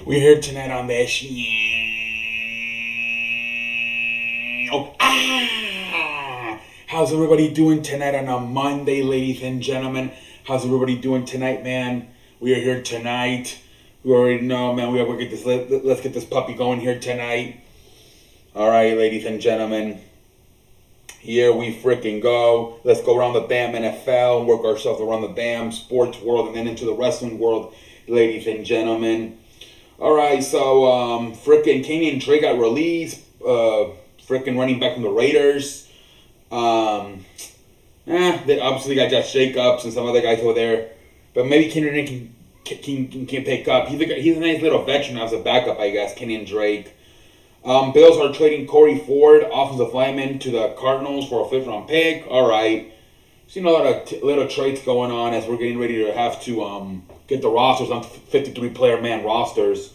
We're here tonight on the show. How's everybody doing tonight on a Monday, ladies and gentlemen? How's everybody doing tonight, man? We are here tonight. We already know, man. We'll get this. Let's get this puppy going here tonight. All right, ladies and gentlemen. Here we freaking go. Let's go around the damn NFL and work ourselves around the damn sports world and then into the wrestling world, ladies and gentlemen. All right, so freaking Kenyan Drake got released. Freaking running back from the Raiders. They obviously got Josh Jacobs and some other guys over there, but maybe Kenyan can pick up. He's a nice little veteran as a backup, I guess. Kenyan Drake. Bills are trading Corey Ford, offensive lineman, to the Cardinals for a fifth-round pick. All right. Seen a lot of little trades going on as we're getting ready to have to get the rosters on 53-player man rosters.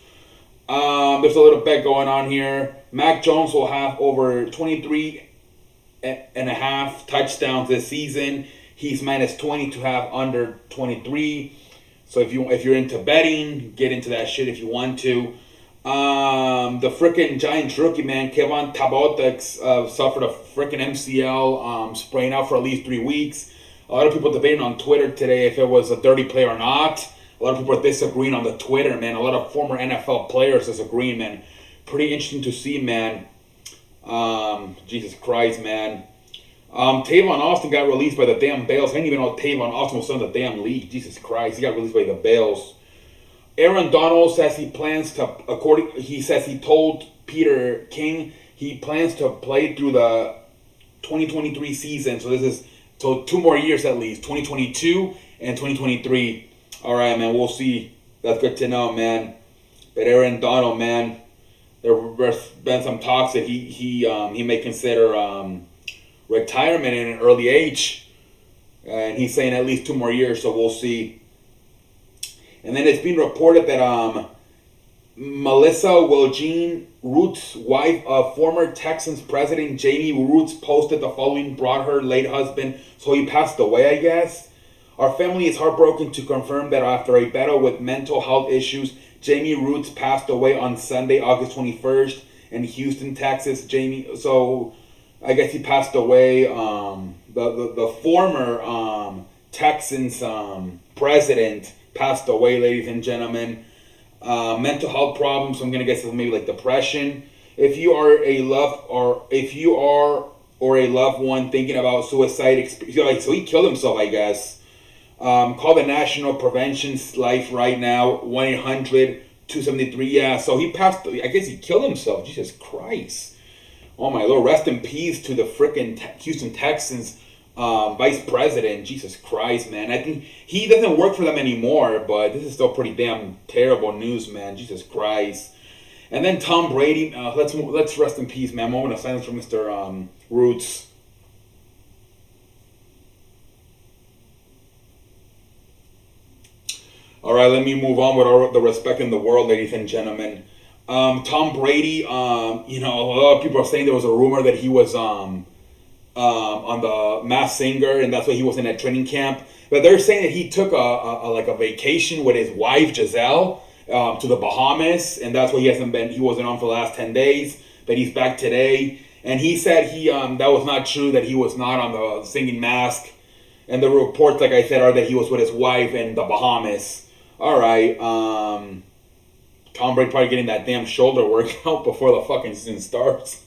There's a little bet going on here. Mac Jones will have over 23.5 touchdowns this season. He's minus 20 to have under 23. So if you're into betting, get into that shit if you want to. The freaking Giants rookie, man, Kevin Tabotex, suffered a freaking MCL, sprain out for at least 3 weeks. A lot of people debating on Twitter today if it was a dirty play or not. A lot of people are disagreeing on the Twitter, man. A lot of former NFL players disagreeing, man. Pretty interesting to see, man. Jesus Christ, man. Tavon Austin got released by the damn Bills. I didn't even know Tavon Austin was still in the damn league. Jesus Christ, he got released by the Bills. Aaron Donald says he plans to, he told Peter King he plans to play through the 2023 season. So 2 more years at least, 2022 and 2023. All right, man, we'll see. That's good to know, man. But Aaron Donald, man, there's been some talks that he may consider retirement in an early age. And he's saying at least 2 more years, so we'll see. And then it's been reported that Melissa Wiljean Roots, wife of former Texans president Jamie Roots, posted the following: brought her late husband, so he passed away, I guess. Our family is heartbroken to confirm that after a battle with mental health issues, Jamie Roots passed away on Sunday, August 21st in Houston, Texas. So I guess he passed away. The former Texans president passed away, ladies and gentlemen. Mental health problems. I'm gonna guess it's maybe like depression. If you are a loved one thinking about suicide, so he killed himself, I guess. Call the National Prevention Life right now, 1-800-273. Yeah, so he passed. I guess he killed himself. Jesus Christ. Oh my Lord. Rest in peace to the frickin' Houston Texans. Vice president, Jesus Christ, man. I think he doesn't work for them anymore, but this is still pretty damn terrible news, man. Jesus Christ. And then Tom Brady, let's rest in peace, man. Moment of silence for Mr. Roots. All right, let me move on with all the respect in the world, ladies and gentlemen. Tom Brady, a lot of people are saying there was a rumor that he was on the Masked Singer, and that's why he was in that training camp. But they're saying that he took a vacation with his wife Giselle to the Bahamas, and that's why he wasn't on for the last 10 days. But he's back today, and he said that was not true, that he was not on the Singing Mask. And the reports, like I said, are that he was with his wife in the Bahamas. All right, Tom Brady probably getting that damn shoulder workout before the fucking season starts.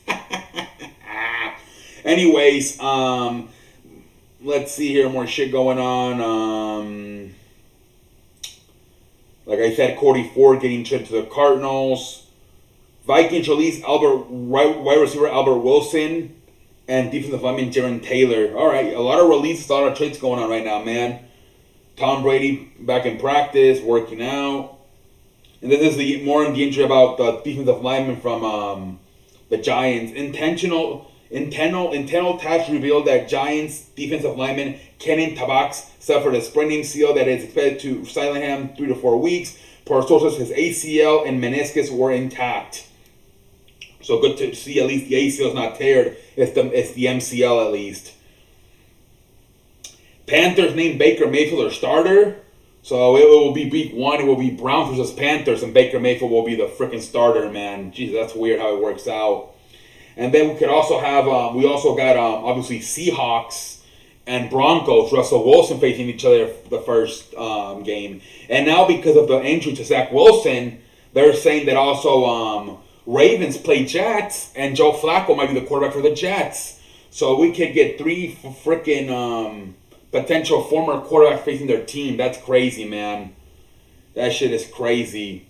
Anyways, let's see here, more shit going on. Like I said, Corey Ford getting traded to the Cardinals. Vikings release wide receiver Albert Wilson and defensive lineman Jaron Taylor. All right, a lot of releases, a lot of trades going on right now, man. Tom Brady back in practice, working out. And this is more in the injury about the defensive lineman from the Giants. Internal tests revealed that Giants defensive lineman Kenan Tabaks suffered a sprained MCL that is expected to silence him 3 to 4 weeks. Per sources, his ACL and meniscus were intact. So good to see at least the ACL is not teared. It's the MCL at least. Panthers named Baker Mayfield their starter. So it will be week 1. It will be Browns versus Panthers, and Baker Mayfield will be the freaking starter, man. Jesus, that's weird how it works out. And then we could also have, we also got obviously Seahawks and Broncos, Russell Wilson facing each other the first game. And now because of the injury to Zach Wilson, they're saying that also Ravens play Jets, and Joe Flacco might be the quarterback for the Jets. So we could get 3 freaking potential former quarterbacks facing their team. That's crazy, man. That shit is crazy.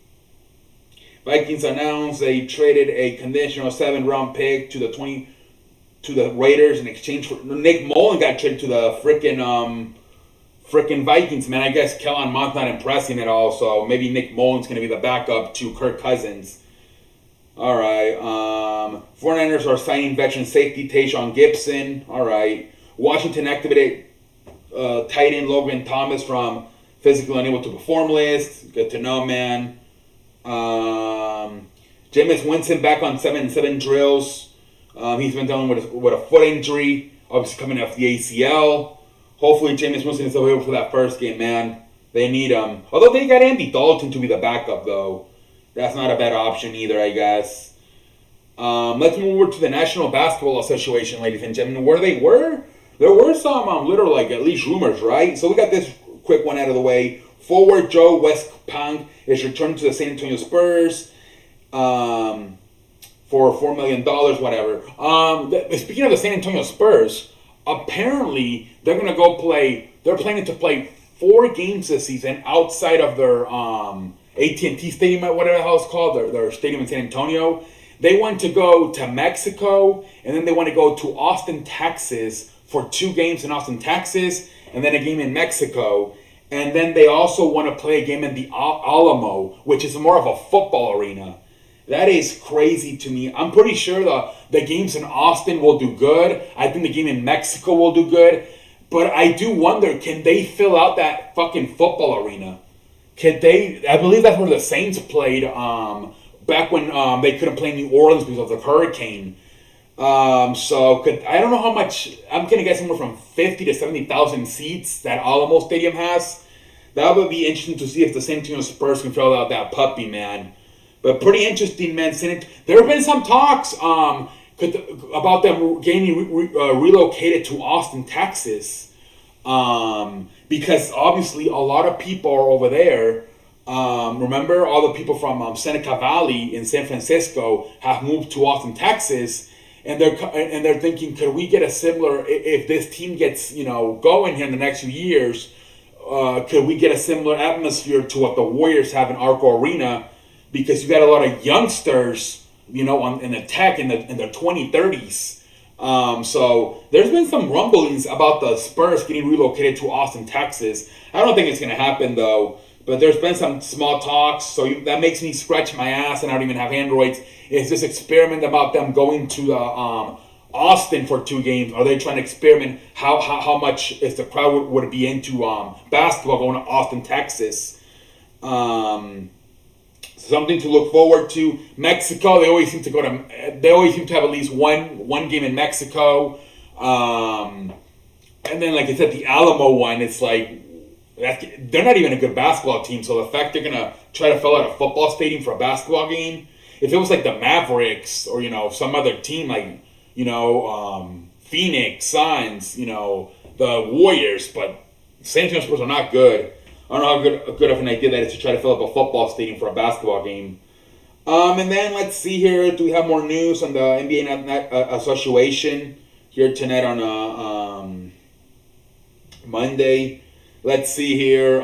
Vikings announced they traded a conditional 7th-round pick to the Raiders in exchange for Nick Mullen got traded to the freaking Vikings, man. I guess Kellen Mond's not impressing at all, so maybe Nick Mullen's going to be the backup to Kirk Cousins. All right. 49ers are signing veteran safety Tayshaun Gibson. All right. Washington activated tight end Logan Thomas from physical unable to perform list. Good to know, man. Jameis Winston back on 7-7 drills. He's been dealing with a foot injury, obviously coming off the ACL. Hopefully Jameis Winston is available for that first game, man. They need him. Although they got Andy Dalton to be the backup, though. That's not a bad option either, I guess. Let's move over to the National Basketball Association, ladies and gentlemen. There were some literal, like, at least rumors, right? So we got this quick one out of the way. Forward Joe Westpunk is returning to the San Antonio Spurs for $4 million, whatever. Speaking of the San Antonio Spurs, apparently they're going to go play. They're planning to play 4 games this season outside of their AT&T Stadium, whatever the hell it's called, their stadium in San Antonio. They want to go to Mexico, and then they want to go to Austin, Texas for 2 games in Austin, Texas, and then a game in Mexico. And then they also want to play a game in the Alamo, which is more of a football arena. That is crazy to me. I'm pretty sure the games in Austin will do good. I think the game in Mexico will do good. But I do wonder, can they fill out that fucking football arena? Can they? I believe that's where the Saints played back when they couldn't play in New Orleans because of the hurricane. I don't know how much. I'm going to guess somewhere from 50 to 70,000 seats that Alamo Stadium has. That would be interesting to see if the San Antonio Spurs can fill out that puppy, man. But pretty interesting, man. There have been some talks about them getting relocated to Austin, Texas. Because obviously a lot of people are over there. Remember, all the people from Seneca Valley in San Francisco have moved to Austin, Texas. And they're thinking, could we get a similar, if this team gets, going here in the next few years, could we get a similar atmosphere to what the Warriors have in Arco Arena? Because you got a lot of youngsters, in the tech in their 20-30s. So there's been some rumblings about the Spurs getting relocated to Austin, Texas. I don't think it's going to happen, though. But there's been some small talks, so that makes me scratch my ass, and I don't even have androids. Is this experiment about them going to Austin for 2 games? Are they trying to experiment how much is the crowd would be into basketball going to Austin, Texas? Something to look forward to. Mexico, they always seem to have at least one game in Mexico. And then, like I said, the Alamo one, it's like, they're not even a good basketball team, so the fact they're going to try to fill out a football stadium for a basketball game, if it was like the Mavericks or, some other team like, Phoenix, Suns, the Warriors, but San Antonio Spurs are not good. I don't know how good of an idea that is to try to fill up a football stadium for a basketball game. And then let's see here. Do we have more news on the NBA Association here tonight on Monday? Let's see here.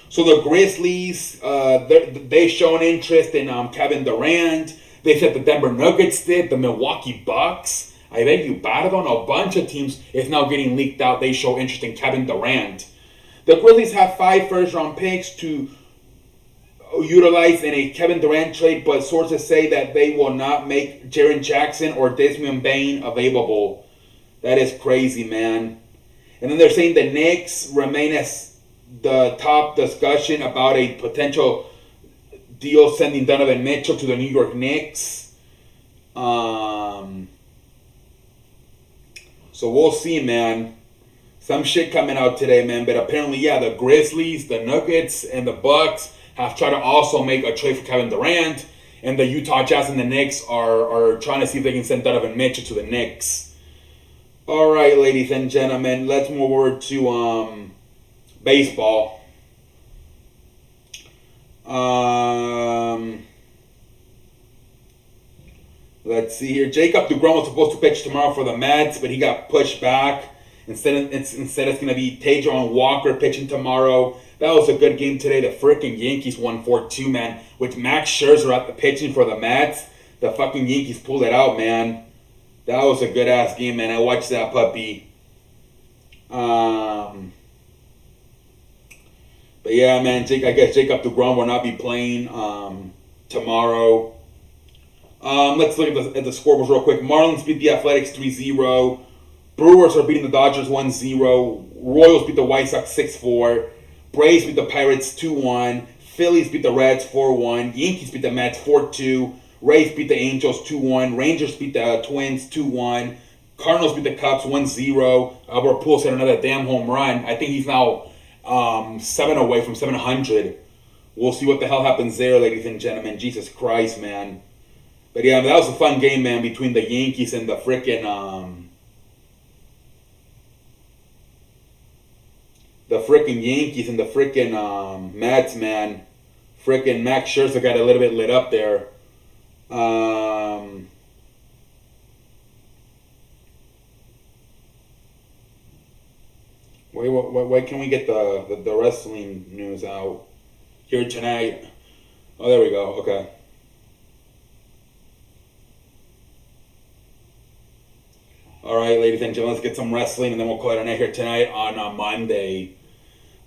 So the Grizzlies, they shown interest in Kevin Durant. They said the Denver Nuggets did. The Milwaukee Bucks. I beg you, Battleon, a bunch of teams is now getting leaked out. They show interest in Kevin Durant. The Grizzlies have 5 first-round picks to utilize in a Kevin Durant trade, but sources say that they will not make Jaren Jackson or Desmond Bane available. That is crazy, man. And then they're saying the Knicks remain as the top discussion about a potential deal sending Donovan Mitchell to the New York Knicks. So we'll see, man. Some shit coming out today, man. But apparently, yeah, the Grizzlies, the Nuggets, and the Bucks have tried to also make a trade for Kevin Durant. And the Utah Jazz and the Knicks are trying to see if they can send Donovan Mitchell to the Knicks. All right, ladies and gentlemen, let's move over to baseball. Let's see here. Jacob deGrom was supposed to pitch tomorrow for the Mets, but he got pushed back. Instead, it's going to be Taijuan Walker pitching tomorrow. That was a good game today. The freaking Yankees won 4-2, man. With Max Scherzer out the pitching for the Mets, the fucking Yankees pulled it out, man. That was a good-ass game, man. I watched that puppy. But yeah, man, I guess Jacob deGrom will not be playing tomorrow. Let's look at the scoreboards real quick. Marlins beat the Athletics 3-0. Brewers are beating the Dodgers 1-0. Royals beat the White Sox 6-4. Braves beat the Pirates 2-1. Phillies beat the Reds 4-1. Yankees beat the Mets 4-2. Rays beat the Angels 2-1. Rangers beat the Twins 2-1. Cardinals beat the Cubs 1-0. Albert Pujols hit another damn home run. I think he's now 7 away from 700. We'll see what the hell happens there, ladies and gentlemen. Jesus Christ, man. But yeah, that was a fun game, man, between the Yankees and the freaking Yankees and the freaking Mets, man. Freaking Max Scherzer got a little bit lit up there. Why can't we get the wrestling news out here tonight? Oh, there we go. Okay. All right, ladies and gentlemen, let's get some wrestling, and then we'll call it a night here tonight on Monday.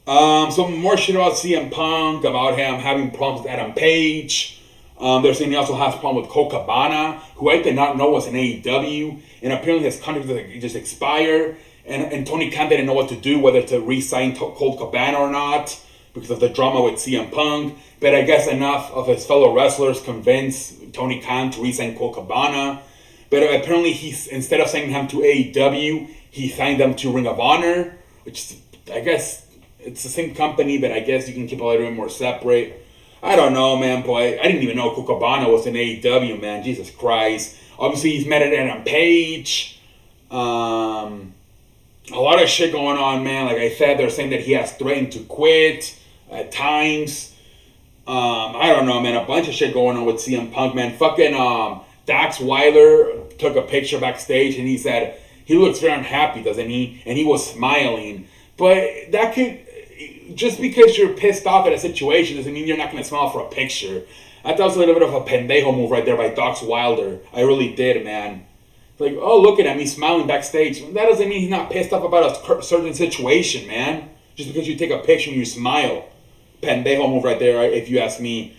Some more shit about CM Punk, about him having problems with Adam Page. They're saying he also has a problem with Colt Cabana, who I did not know was in AEW, and apparently his contract just expired, and Tony Khan didn't know what to do, whether to re-sign Colt Cabana or not, because of the drama with CM Punk. But I guess enough of his fellow wrestlers convinced Tony Khan to re-sign Colt Cabana. But apparently, instead of signing him to AEW, he signed them to Ring of Honor, which I guess it's the same company, but I guess you can keep a little bit more separate. I don't know, man, boy. I didn't even know Colt Cabana was in AEW, man. Jesus Christ. Obviously, he's met at Adam Page. A lot of shit going on, man. Like I said, they're saying that he has threatened to quit at times. I don't know, man. A bunch of shit going on with CM Punk, man. Fucking Dax Weiler took a picture backstage and he said, he looks very unhappy, doesn't he? And he was smiling. But that could, just because you're pissed off at a situation doesn't mean you're not going to smile for a picture. I thought it was a little bit of a pendejo move right there by Dax Wilder. I really did, man. Like, oh, look at him, he's smiling backstage. That doesn't mean he's not pissed off about a certain situation, man. Just because you take a picture and you smile. Pendejo move right there, if you ask me.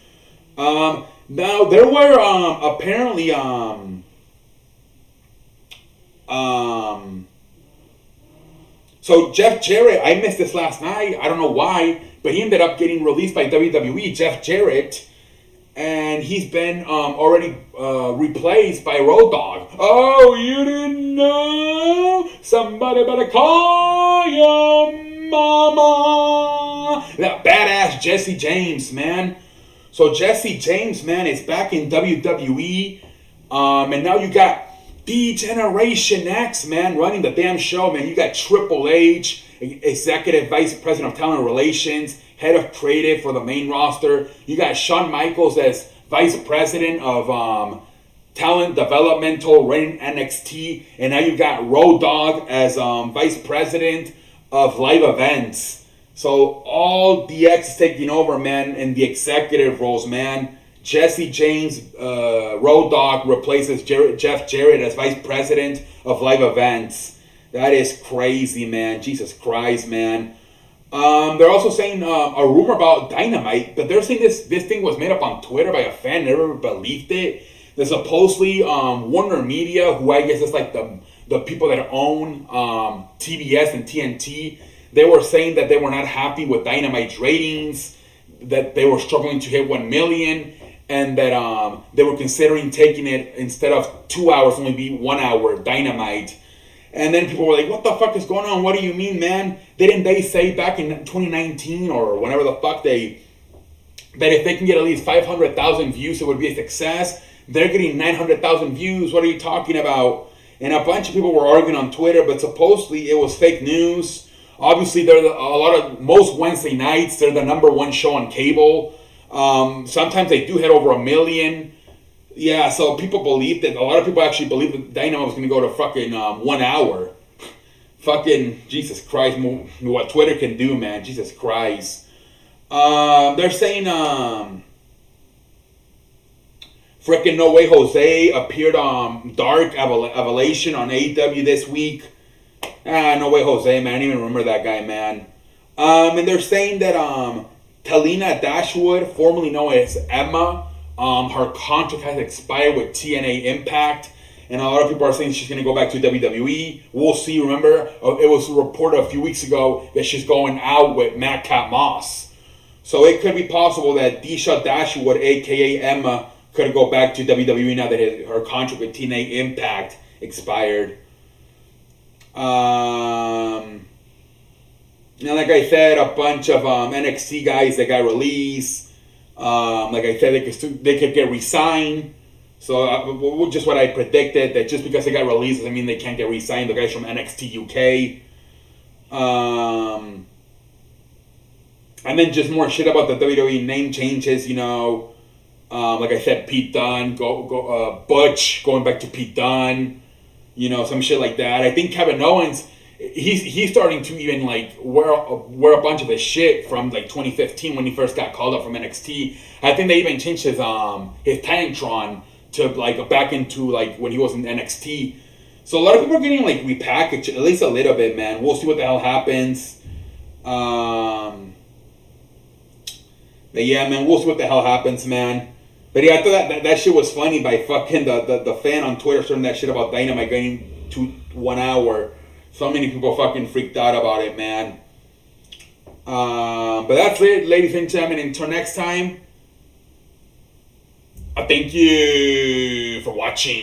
Now, there were, apparently, so Jeff Jarrett, I missed this last night, I don't know why, but he ended up getting released by WWE, Jeff Jarrett, and he's been, already, replaced by Road Dogg. Oh, you didn't know? Somebody better call your mama. That badass Jesse James, man. So Jesse James, man, is back in WWE, and now you got D-Generation X, man, running the damn show, man. You got Triple H, Executive Vice President of Talent Relations, Head of Creative for the main roster. You got Shawn Michaels as Vice President of Talent Developmental running NXT, and now you got Road Dogg as Vice President of Live Events. So all DX is taking over, man, in the executive roles, man. Jesse James, Road Dogg, replaces Jeff Jarrett as Vice President of Live Events. That is crazy, man. Jesus Christ, man. They're also saying a rumor about Dynamite, but they're saying this thing was made up on Twitter by a fan. Never believed it. There's supposedly Warner Media, who I guess is like the people that own TBS and TNT. They were saying that they were not happy with Dynamite's ratings, that they were struggling to hit 1 million, and that they were considering taking it, instead of 2 hours, only be 1 hour Dynamite. And then people were like, what the fuck is going on? What do you mean, man? Didn't they say back in 2019 or whenever the fuck that if they can get at least 500,000 views, it would be a success? They're getting 900,000 views. What are you talking about? And a bunch of people were arguing on Twitter, but supposedly it was fake news. Obviously, most Wednesday nights, they're the number one show on cable. Sometimes they do hit over 1 million. Yeah, so people believe that. A lot of people actually believe that Dynamo was going to go to fucking 1 hour. Fucking Jesus Christ, what Twitter can do, man. Jesus Christ. They're saying frickin' No Way Jose appeared on Dark Evolution on AEW this week. No Way Jose, man. I didn't even remember that guy, man. And they're saying that Talina Dashwood, formerly known as Emma, her contract has expired with TNA Impact. And a lot of people are saying she's going to go back to WWE. We'll see. Remember, it was reported a few weeks ago that she's going out with Madcap Moss. So it could be possible that Disha Dashwood, a.k.a. Emma, could go back to WWE now that her contract with TNA Impact expired. Now, like I said, a bunch of NXT guys that got released. Like I said, they could get re-signed. So just what I predicted, that just because they got released doesn't mean they can't get re-signed. The guys from NXT UK. And then just more shit about the WWE name changes, you know. Like I said, Pete Dunne, Butch going back to Pete Dunne. You know, some shit like that. I think Kevin Owens, he's starting to even like wear a bunch of his shit from like 2015 when he first got called up from NXT. I think they even changed his Titantron to like back into like when he was in NXT. So a lot of people are getting like repackaged at least a little bit, man. We'll see what the hell happens. But yeah, man, we'll see what the hell happens, man. But yeah, I thought that shit was funny by fucking the fan on Twitter starting that shit about Dynamite going to 1 hour. So many people fucking freaked out about it, man. But that's it, ladies and gentlemen. Until next time, I thank you for watching.